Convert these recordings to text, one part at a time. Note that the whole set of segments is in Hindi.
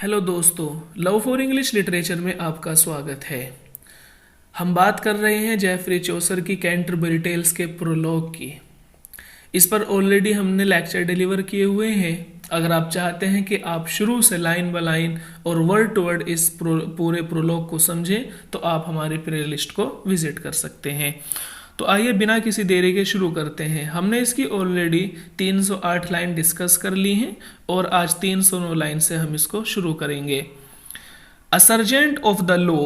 हेलो दोस्तों, लव फॉर इंग्लिश लिटरेचर में आपका स्वागत है। हम बात कर रहे हैं जेफरी चौसर की कैंटरबरी टेल्स के प्रोलॉग की। इस पर ऑलरेडी हमने लेक्चर डिलीवर किए हुए हैं। अगर आप चाहते हैं कि आप शुरू से लाइन बाय लाइन और वर्ड टू वर्ड इस पूरे प्रोलॉग को समझें तो आप हमारी प्ले लिस्ट को विजिट कर सकते हैं। तो आइए बिना किसी देरी के शुरू करते हैं। हमने इसकी ऑलरेडी 308 लाइन डिस्कस कर ली हैं और आज 309 लाइन से हम इसको शुरू करेंगे। A sergeant of the law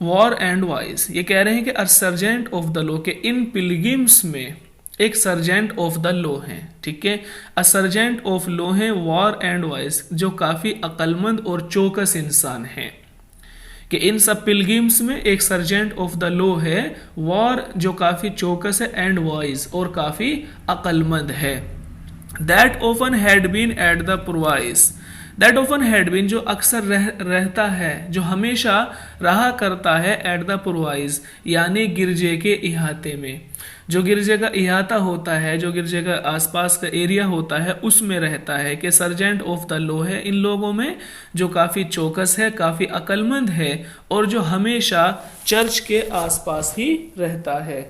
war and wise, ये कह रहे हैं कि a sergeant of the law के इन पिलग्रिम्स में एक सर्जेंट ऑफ द लॉ है, ठीक है। अ सर्जेंट ऑफ लॉ है वॉर एंड वाइज, जो काफी अक्लमंद और चौकस इंसान है। कि इन सब पिलग्रिम्स में एक सर्जेंट ऑफ द लॉ है वॉर, जो काफी चौकस है, एंड वाइज और काफी अक्लमंद है। That often had been at the parvis, that often had been जो अक्सर रहता है, जो हमेशा रहा करता है, एट द प्रोवाइस यानी गिरजे के इहाते में। जो गिरजे का इहाता होता है, जो गिरजे का आसपास का एरिया होता है, उसमें रहता है। कि सर्जेंट ऑफ द लॉ है इन लोगों में जो काफी चौकस है, काफी अक्लमंद है और जो हमेशा चर्च के आसपास ही रहता है।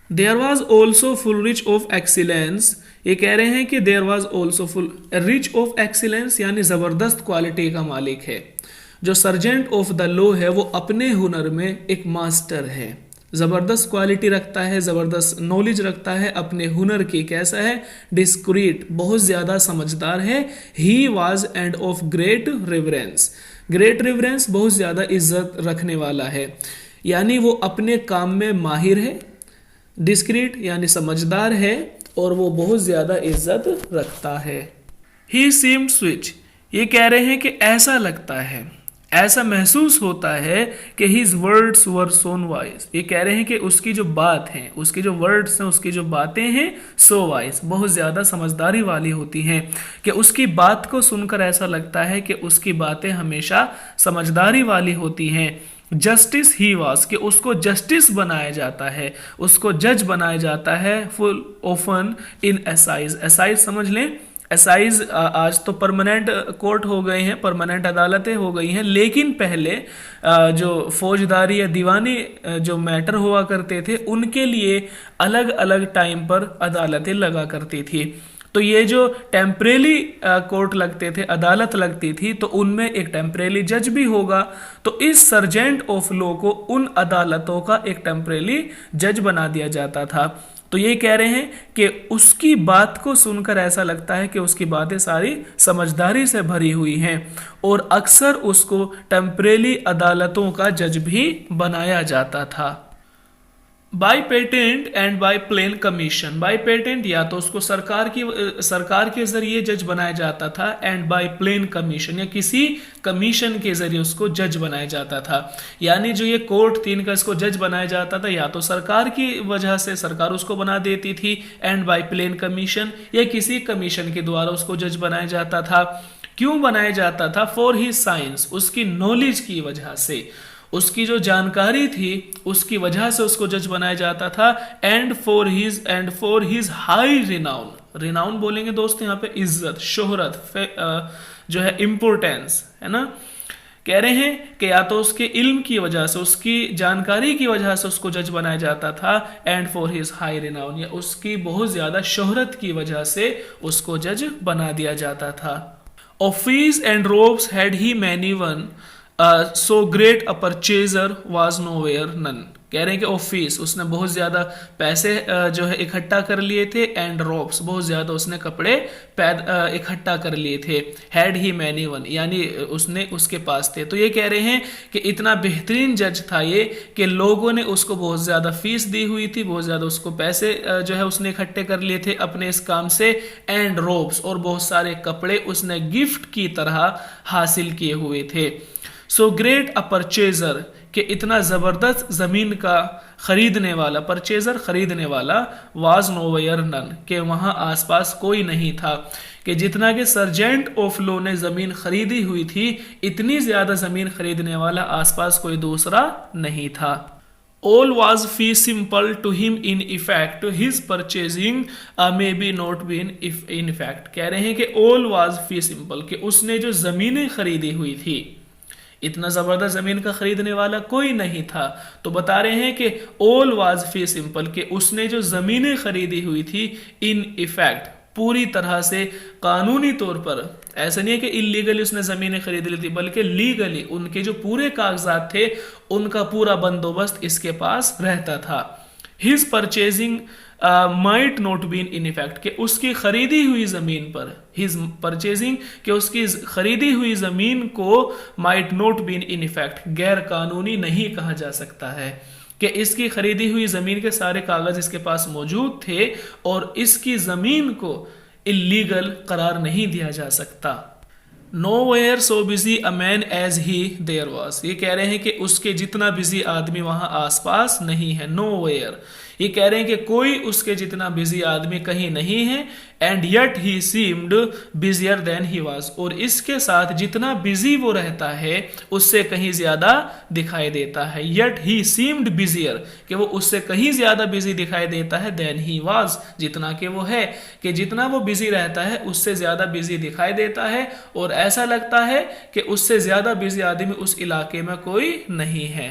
There was also full rich of excellence, ये कह रहे हैं कि there was also full rich of excellence यानी जबरदस्त क्वालिटी का मालिक है। जो सर्जेंट ऑफ द लॉ है वो अपने हुनर में एक मास्टर है, जबरदस्त क्वालिटी रखता है, जबरदस्त नॉलेज रखता है अपने हुनर की। कैसा है? डिस्क्रीट, बहुत ज्यादा समझदार है। He was end of great reverence, great reverence बहुत ज्यादा इज्जत रखने वाला है, यानी वो अपने काम में माहिर है। डिस्क्रीट यानी समझदार है और वो बहुत ज्यादा इज्जत रखता है। ही सीम्ड स्विच, ये कह रहे हैं कि ऐसा लगता है, ऐसा महसूस होता है कि his words were so wise, ये कह रहे हैं कि उसकी जो बात है, उसकी जो वर्ड्स हैं, उसकी जो बातें हैं, सो वाइज, बहुत ज्यादा समझदारी वाली होती हैं। कि उसकी बात को सुनकर ऐसा लगता है कि उसकी बातें हमेशा समझदारी वाली होती हैं। जस्टिस ही वाज, कि उसको जस्टिस बनाया जाता है, उसको जज बनाया जाता है। फुल ओफन इन एसाइज, एसाइज समझ लें, एसाइज आज तो परमानेंट कोर्ट हो गए हैं, परमानेंट अदालतें हो गई हैं, लेकिन पहले जो फौजदारी या दीवानी जो मैटर हुआ करते थे उनके लिए अलग अलग टाइम पर अदालतें लगा करती थी। तो ये जो टेम्परेली कोर्ट लगते थे, अदालत लगती थी, तो उनमें एक टेम्परेली जज भी होगा। तो इस सर्जेंट ऑफ लॉ को उन अदालतों का एक टेम्परेली जज बना दिया जाता था। तो ये कह रहे हैं कि उसकी बात को सुनकर ऐसा लगता है कि उसकी बातें सारी समझदारी से भरी हुई हैं और अक्सर उसको टेम्परेरी अदालतों का जज भी बनाया जाता था। By patent and by plain commission, by patent या तो उसको सरकार के जरिए जज बनाया जाता था, एंड बाय प्लेन कमीशन या किसी कमीशन के जरिए उसको जज बनाया जाता था। यानी जो ये कोर्ट थी इनका, इसको जज बनाया जाता था या तो सरकार की वजह से, सरकार उसको बना देती थी, एंड बाय प्लेन कमीशन या किसी कमीशन के द्वारा उसको जज बनाया जाता था। क्यों बनाया जाता था? फॉर हिज साइंस, उसकी नॉलेज की वजह से, उसकी जो जानकारी थी उसकी वजह से उसको जज बनाया जाता था। And for his high renown, renown बोलेंगे दोस्त यहाँ पे इज्जत, शोहरत, जो है इम्पोर्टेंस, है ना। कह रहे हैं कि या तो उसके इल्म की वजह से, उसकी जानकारी की वजह से उसको जज बनाया जाता था, and for his high renown या उसकी बहुत ज्यादा शोहरत की वजह से उसको जज बना दिया जाता था। Office and robes had he many one, so great a purchaser was nowhere none, कह रहे हैं कि ऑफिस, उसने बहुत ज्यादा पैसे जो है इकट्ठा कर लिए थे, एंड रॉब्स, बहुत ज्यादा उसने कपड़े इकट्ठा कर लिए थे। हैड ही मैनी वन यानी उसने, उसके पास थे। तो ये कह रहे हैं कि इतना बेहतरीन जज था ये कि लोगों ने उसको बहुत ज्यादा फीस दी हुई थी, बहुत ज्यादा उसको पैसे जो है उसने इकट्ठे कर लिए थे अपने इस काम से, एंड रॉब्स और बहुत सारे कपड़े उसने गिफ्ट की तरह हासिल किए हुए थे। सो ग्रेट अ परचेजर, कि इतना जबरदस्त जमीन का खरीदने वाला, परचेजर खरीदने वाला, वाज नोवेयर नन, के वहां आसपास कोई नहीं था। कि जितना कि सर्जेंट ऑफ लॉ ने जमीन खरीदी हुई थी, इतनी ज्यादा जमीन खरीदने वाला आसपास कोई दूसरा नहीं था। All was fee simple to him in effect. His purchasing may be not been if in fact. कह रहे हैं कि all was fee simple, कि उसने जो जमीनें खरीदी हुई थी, इतना जबरदस्त जमीन का खरीदने वाला कोई नहीं था, तो बता रहे हैं कि all was fee simple, कि उसने जो जमीनें खरीदी हुई थी in effect, पूरी तरह से कानूनी तौर पर, ऐसा नहीं है कि इलीगली उसने जमीनें खरीद ली थी, बल्कि लीगली उनके जो पूरे कागजात थे उनका पूरा बंदोबस्त इसके पास रहता था। His purchasing might not been in effect, कि उसकी खरीदी हुई जमीन पर, हिज परचेजिंग, कि उसकी खरीदी हुई जमीन को might not been in effect, गैर कानूनी नहीं कहा जा सकता है, कि इसकी खरीदी हुई जमीन के सारे कागज इसके पास मौजूद थे और इसकी जमीन को इलीगल करार नहीं दिया जा सकता। Nowhere so busy a man as he there was, ये कह रहे हैं कि उसके जितना बिजी आदमी वहां आसपास नहीं है। Nowhere, ये कह रहे हैं कि कोई उसके जितना बिजी आदमी कहीं नहीं है। And yet he seemed busier than he was, और इसके साथ जितना बिजी वो रहता है उससे कहीं ज्यादा दिखाई देता है। yet he seemed busier, कि वो उससे कहीं ज्यादा बिजी दिखाई देता है than he was, जितना कि वो है, कि जितना वो बिजी रहता है उससे ज्यादा बिजी दिखाई देता है और ऐसा लगता है कि उससे ज्यादा बिजी आदमी उस इलाके में कोई नहीं है।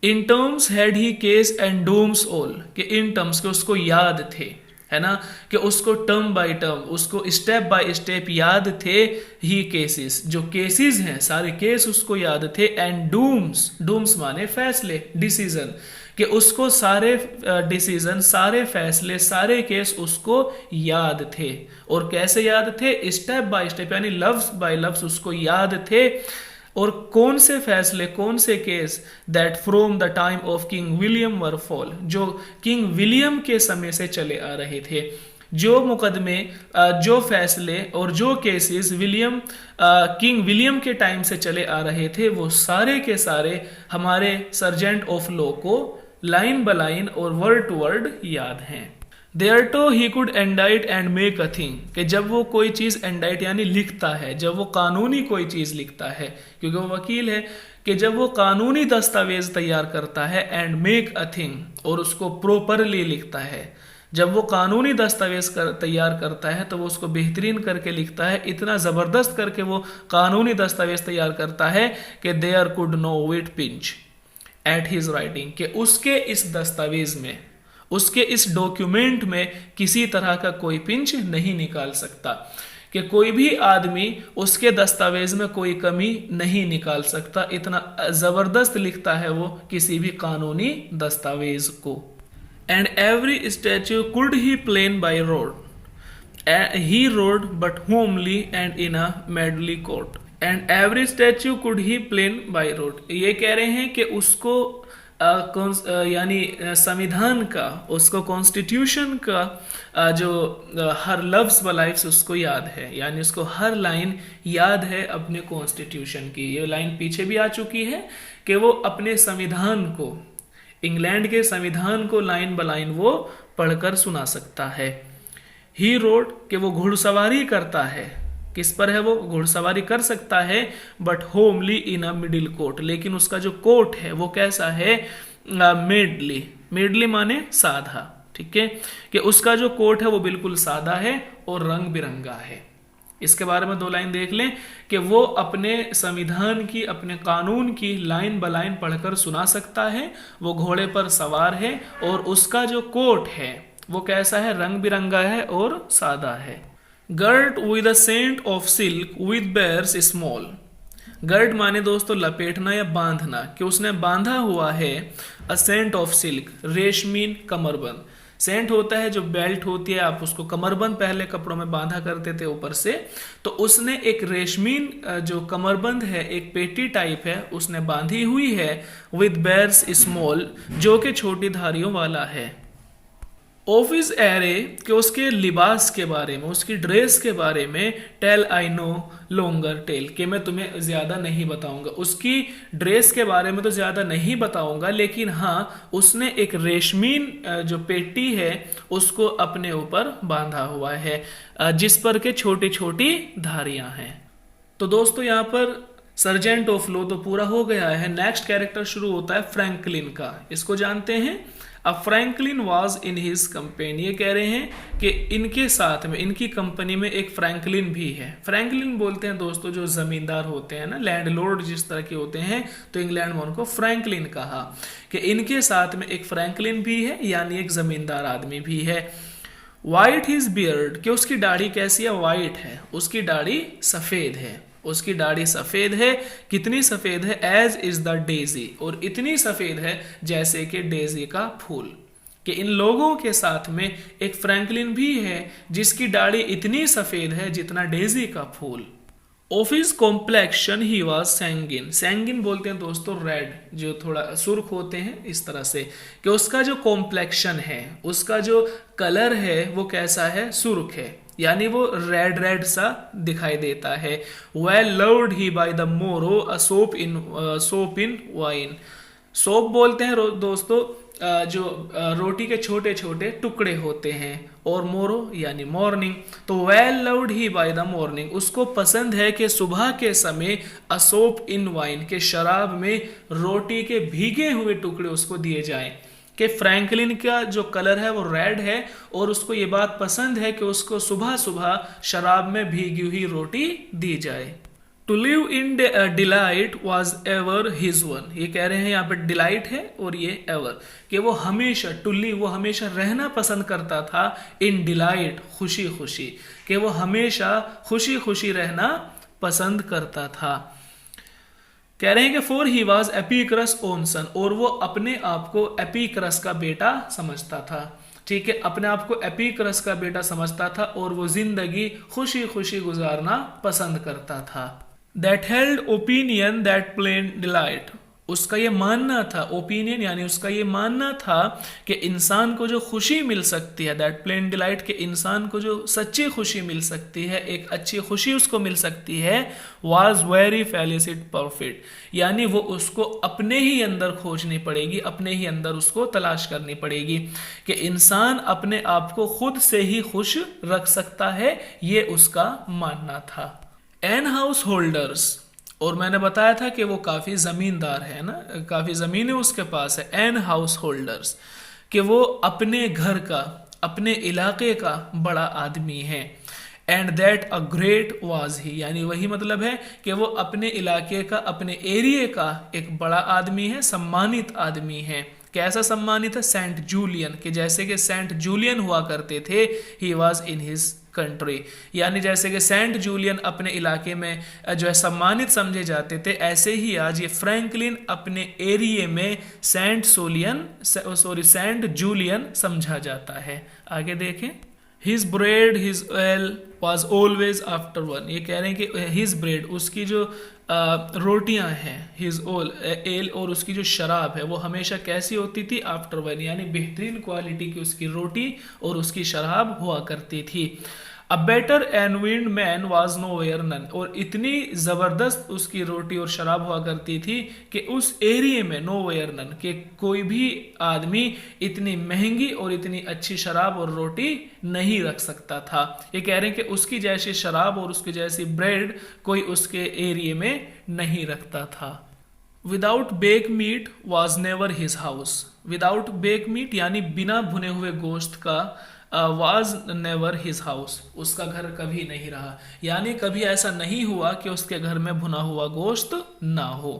In terms had he case and dooms all, कि इन टर्म्स के उसको याद थे, है ना, कि उसको टर्म बाय टर्म, उसको स्टेप बाय स्टेप याद थे ही केसेस, जो केसेस हैं सारे केस उसको याद थे। एंड डूम्स, डूम्स माने फैसले, डिसीजन, कि उसको सारे डिसीजन, सारे फैसले, सारे केस उसको याद थे। और कैसे याद थे? स्टेप बाय स्टेप, यानी लफ्ज बाय लफ्ज उसको याद थे। और कौन से फैसले, कौन से case? That from the time of king William were fall, जो किंग विलियम के समय से चले आ रहे थे। जो मुकदमे, जो फैसले और जो केसेस किंग विलियम के टाइम से चले आ रहे थे, वो सारे के सारे हमारे सर्जेंट ऑफ लॉ को लाइन ब लाइन और वर्ड टू वर्ड याद हैं। Thereto he could indict and make a thing, कि जब वो कोई चीज इंडाइट यानी लिखता है, जब वो कानूनी कोई चीज लिखता है, क्योंकि वो वकील है, कि जब वो कानूनी दस्तावेज तैयार करता है एंड मेक अ थिंग, और उसको प्रॉपरली लिखता है, जब वो कानूनी दस्तावेज तैयार करता है तो वो उसको बेहतरीन करके लिखता है, इतना जबरदस्त करके वो कानूनी दस्तावेज तैयार करता है कि there could no wight pinch at his writing, कि उसके इस दस्तावेज में, उसके इस डॉक्यूमेंट में किसी तरह का कोई पिंच नहीं निकाल सकता, कि कोई भी आदमी उसके दस्तावेज में कोई कमी नहीं निकाल सकता। इतना जबरदस्त लिखता है वो किसी भी कानूनी दस्तावेज को। And every statue could he plain by rote, he rode but homely and in a medley coat. And every statue could he plain by rote, ये कह रहे हैं कि उसको यानी संविधान का, उसको कॉन्स्टिट्यूशन का जो हर लफ्ज व लाइफ उसको याद है, यानी उसको हर लाइन याद है अपने कॉन्स्टिट्यूशन की। ये लाइन पीछे भी आ चुकी है कि वो अपने संविधान को, इंग्लैंड के संविधान को लाइन ब लाइन वो पढ़कर सुना सकता है। ही रोड, कि वो घुड़सवारी करता है, किस पर है? वो घुड़सवारी कर सकता है, but homely in a middle coat, लेकिन उसका जो कोट है वो कैसा है? मेडली, मेडली माने साधा, ठीक है, कि उसका जो कोट है वो बिल्कुल सादा है और रंग बिरंगा है। इसके बारे में 2 लाइन देख लें कि वो अपने संविधान की, अपने कानून की लाइन ब लाइन पढ़कर सुना सकता है, वो घोड़े पर सवार है और उसका जो कोट है वो कैसा है? रंग बिरंगा है और सादा है। Gird with a ceint of silk with bars small, gird माने दोस्तों लपेटना या बांधना, कि उसने बांधा हुआ है अ सेंट ऑफ सिल्क, रेशमीन कमरबंद। सेंट होता है जो बेल्ट होती है, आप उसको कमरबंद पहले कपड़ों में बांधा करते थे ऊपर से, तो उसने एक रेशमीन जो कमरबंद है, एक पेटी टाइप है, उसने बांधी हुई है विद बेयर्स स्मॉल, जो कि छोटी धारियों वाला है। ऑफिस एरे, कि उसके लिबास के बारे में, उसकी ड्रेस के बारे में, tell I no longer tell, कि मैं तुम्हें ज्यादा नहीं बताऊंगा। उसकी ड्रेस के बारे में तो ज्यादा नहीं बताऊंगा, लेकिन हाँ उसने एक रेशमीन जो पेटी है उसको अपने ऊपर बांधा हुआ है, जिस पर के छोटी छोटी धारियां हैं। तो दोस्तों यहाँ पर सर्जेंट ऑफ लॉ तो पूरा हो गया है। नेक्स्ट कैरेक्टर शुरू होता है फ्रैंकलिन का, इसको जानते हैं। अब Franklin was in his company, ये कह रहे हैं कि इनके साथ में, इनकी कंपनी में एक फ्रैंकलिन भी है। फ्रैंकलिन बोलते हैं दोस्तों जो जमींदार होते हैं ना, लैंडलॉर्ड जिस तरह के होते हैं, तो इंग्लैंड में उनको फ्रैंकलिन कहा कि इनके साथ में एक फ्रैंकलिन भी है, यानी एक जमींदार आदमी भी है। वाइट हिज बियर्ड, कि उसकी दाढ़ी कैसी है, वाइट है, उसकी दाढ़ी सफेद है, उसकी दाढ़ी सफेद है। कितनी सफेद है, एज इज द डेजी, और इतनी सफेद है जैसे कि डेजी का फूल। कि इन लोगों के साथ में एक फ्रैंकलिन भी है जिसकी दाढ़ी इतनी सफेद है जितना डेजी का फूल। Of his complexion he was sanguine, sanguine बोलते हैं दोस्तों रेड, जो थोड़ा सुर्ख होते हैं, इस तरह से कि उसका जो कॉम्प्लेक्शन है, उसका जो कलर है वो कैसा है, सुर्ख है, यानी वो रेड रेड सा दिखाई देता है। Well loved he by the morrow a sop in wine, sop बोलते हैं दोस्तों जो रोटी के छोटे छोटे टुकड़े होते हैं, और मोरो यानी मॉर्निंग। तो well loved he by the morning, उसको पसंद है कि सुबह के समय असोप इन वाइन, के शराब में रोटी के भीगे हुए टुकड़े उसको दिए जाएं। कि फ्रैंकलिन का जो कलर है वो रेड है, और उसको ये बात पसंद है कि उसको सुबह सुबह शराब में भीगी हुई रोटी दी जाए। To live in delight was ever his one, ये कह रहे हैं यहाँ पे डिलाइट है और ये एवर, कि वो हमेशा, टू लिव वो हमेशा रहना पसंद करता था, इन डिलाइट खुशी खुशी, कि वो हमेशा खुशी खुशी रहना पसंद करता था। कह रहे हैं कि for he was Epicurus own son, और वो अपने आप को एपीक्रस का बेटा समझता था। ठीक है, अपने आप को एपीक्रस का बेटा समझता था, और वो जिंदगी खुशी खुशी गुजारना पसंद करता था। That held opinion that plain delight, उसका ये मानना था, ओपिनियन यानी उसका ये मानना था कि इंसान को जो खुशी मिल सकती है, दैट प्लेन डिलाइट, के इंसान को जो सच्ची खुशी मिल सकती है, एक अच्छी खुशी उसको मिल सकती है, वाज वेरी फेलिसिट परफेक्ट, यानी वो उसको अपने ही अंदर खोजनी पड़ेगी, अपने ही अंदर उसको तलाश करनी पड़ेगी, कि इंसान अपने आप को खुद से ही खुश रख सकता है, ये उसका मानना था। एन हाउस होल्डर्स, और मैंने बताया था कि वो काफी जमींदार है ना, काफी जमीनें उसके पास है। एन हाउस होल्डर्स, कि वो अपने घर का, अपने इलाके का बड़ा आदमी है। And that a great was he, यानी वही मतलब है कि वो अपने इलाके का, अपने एरिया का एक बड़ा आदमी है, सम्मानित आदमी है। कैसा सम्मानित है, सेंट जूलियन, कि जैसे कि सेंट जूलियन हुआ करते थे, he was in his country, यानी जैसे कि सेंट जूलियन अपने इलाके में जो है सम्मानित समझे जाते थे, ऐसे ही आज ये फ्रैंकलिन अपने एरिया में सेंट जूलियन समझा जाता है। आगे देखें, his bread his L was always after one, ये कह रहे हैं कि हिज ब्रेड, उसकी जो रोटियां हैं, हिज ओल एल, और उसकी जो शराब है वो हमेशा कैसी होती थी, आफ्टर वन, यानी बेहतरीन क्वालिटी की उसकी रोटी और उसकी शराब हुआ करती थी। A better and wind man was nowhere none, और इतनी जबरदस्त उसकी रोटी और शराब हुआ करती थी कि उस एरिया में नो वेयर नन, के कोई भी आदमी इतनी महंगी और इतनी अच्छी शराब और रोटी नहीं रख सकता था। ये कह रहे हैं कि उसकी जैसी शराब और उसकी जैसी ब्रेड कोई उसके एरिया में नहीं रखता था। Without bake meat was never his house, without bake meat यानी बिना भुने हुए गोश्त का, वाज नेवर हिज हाउस, उसका घर कभी नहीं रहा, यानी कभी ऐसा नहीं हुआ कि उसके घर में भुना हुआ गोश्त ना हो।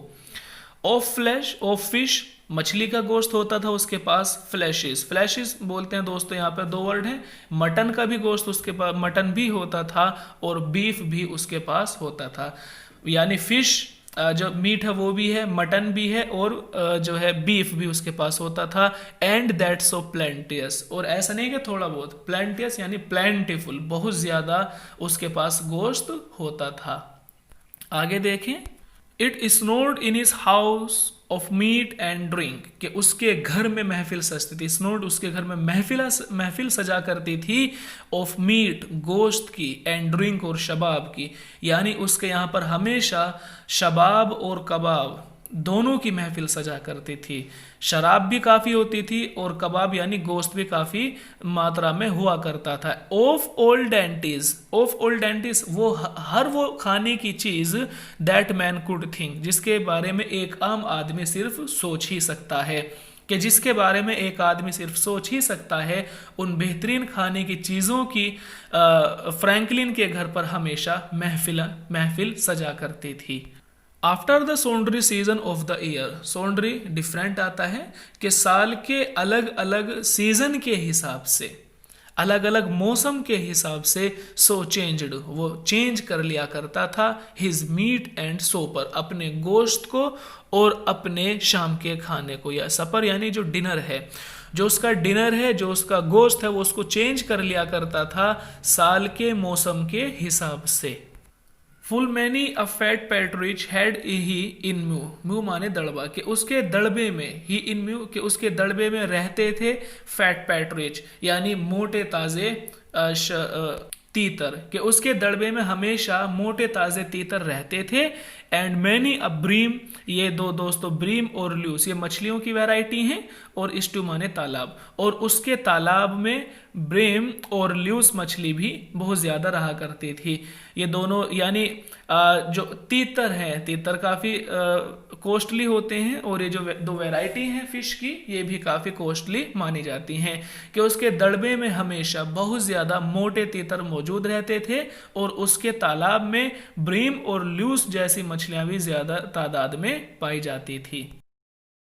ऑफ फ्लैश ऑफ फिश, मछली का गोश्त होता था उसके पास। फ्लैशेस, फ्लैशेस बोलते हैं दोस्तों यहाँ पे दो वर्ड हैं, मटन का भी गोश्त उसके पास, मटन भी होता था और बीफ भी उसके पास होता था, यानी फिश जो मीट है वो भी है, मटन भी है, और जो है बीफ भी उसके पास होता था। एंड दैट सो प्लेंटियस, और ऐसा नहीं कि थोड़ा बहुत, प्लेंटियस यानी प्लेंटिफुल, बहुत ज्यादा उसके पास गोश्त होता था। आगे देखें, it snowed in his house of meat and drink, कि उसके घर में महफिल सजती थी। स्नोड उसके घर में महफिल सजा करती थी, ऑफ मीट गोश्त की, एंड ड्रिंक और शबाब की, यानी उसके यहाँ पर हमेशा शबाब और कबाब दोनों की महफिल सजा करती थी। शराब भी काफ़ी होती थी और कबाब यानी गोश्त भी काफ़ी मात्रा में हुआ करता था। ऑफ ओल्ड डेंटिस वो हर वो खाने की चीज़ दैट मैन कुड थिंक, जिसके बारे में एक आम आदमी सिर्फ सोच ही सकता है, कि जिसके बारे में एक आदमी सिर्फ सोच ही सकता है, उन बेहतरीन खाने की चीज़ों की फ्रैंकलिन के घर पर हमेशा महफिल सजा करती थी। After the sundry season of the year, sundry different आता है कि साल के अलग अलग सीजन के हिसाब से, अलग अलग मौसम के हिसाब से सो चेंज्ड, वो चेंज कर लिया करता था हिज मीट एंड सोपर, अपने गोश्त को और अपने शाम के खाने को, या सपर यानी जो डिनर है, जो उसका डिनर है, जो उसका गोश्त है, वो उसको चेंज कर लिया करता था साल के मौसम के हिसाब से। Full many a fat partridge had he in mew, mew माने दड़बा, कि उसके दड़बे में, ही इन म्यू कि उसके दड़बे में रहते थे फैट पैट्रिच यानी मोटे ताजे तीतर, कि उसके दड़बे में हमेशा मोटे ताजे तीतर रहते थे। एंड मैनी अ ब्रीम, ये दो दोस्तों ब्रीम और ल्यूस, ये मछलियों की वैरायटी हैं, और स्टू माने तालाब, और उसके तालाब में ब्रेम और ल्यूस मछली भी बहुत ज़्यादा रहा करती थी। ये दोनों यानी जो तीतर हैं, तीतर काफ़ी कॉस्टली होते हैं, और ये जो दो वैरायटी हैं फिश की, ये भी काफ़ी कॉस्टली मानी जाती हैं, कि उसके दड़बे में हमेशा बहुत ज़्यादा मोटे तीतर मौजूद रहते थे, और उसके तालाब में ब्रीम और ल्यूस जैसी मछलियाँ भी ज़्यादा तादाद में पाई जाती थी।